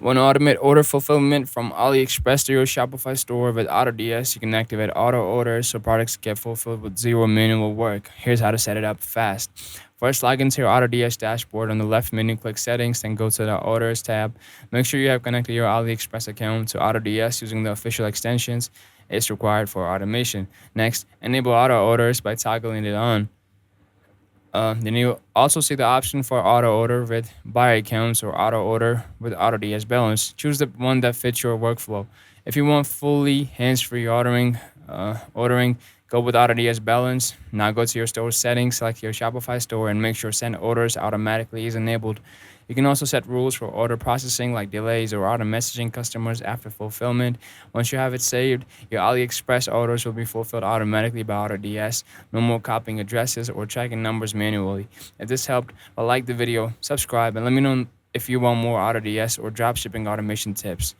Want to automate order fulfillment from AliExpress to your Shopify store with AutoDS? You can activate Auto Orders so products get fulfilled with zero manual work. Here's how to set it up fast. First, log into your AutoDS dashboard. On the left menu, click Settings, then go to the Orders tab. Make sure you have connected your AliExpress account to AutoDS using the official extensions. It's required for automation. Next, enable Auto Orders by toggling it on. Then you also see the option for auto order with buyer accounts or auto order with AutoDS balance. Choose the one that fits your workflow. If you want fully hands-free ordering, go with AutoDS balance. Now go to your store settings, select your Shopify store, and make sure send orders automatically is enabled. You can also set rules for order processing like delays or auto messaging customers after fulfillment. Once you have it saved, your AliExpress orders will be fulfilled automatically by AutoDS. No more copying addresses or tracking numbers manually. If this helped, like the video, subscribe, and let me know if you want more AutoDS or dropshipping automation tips.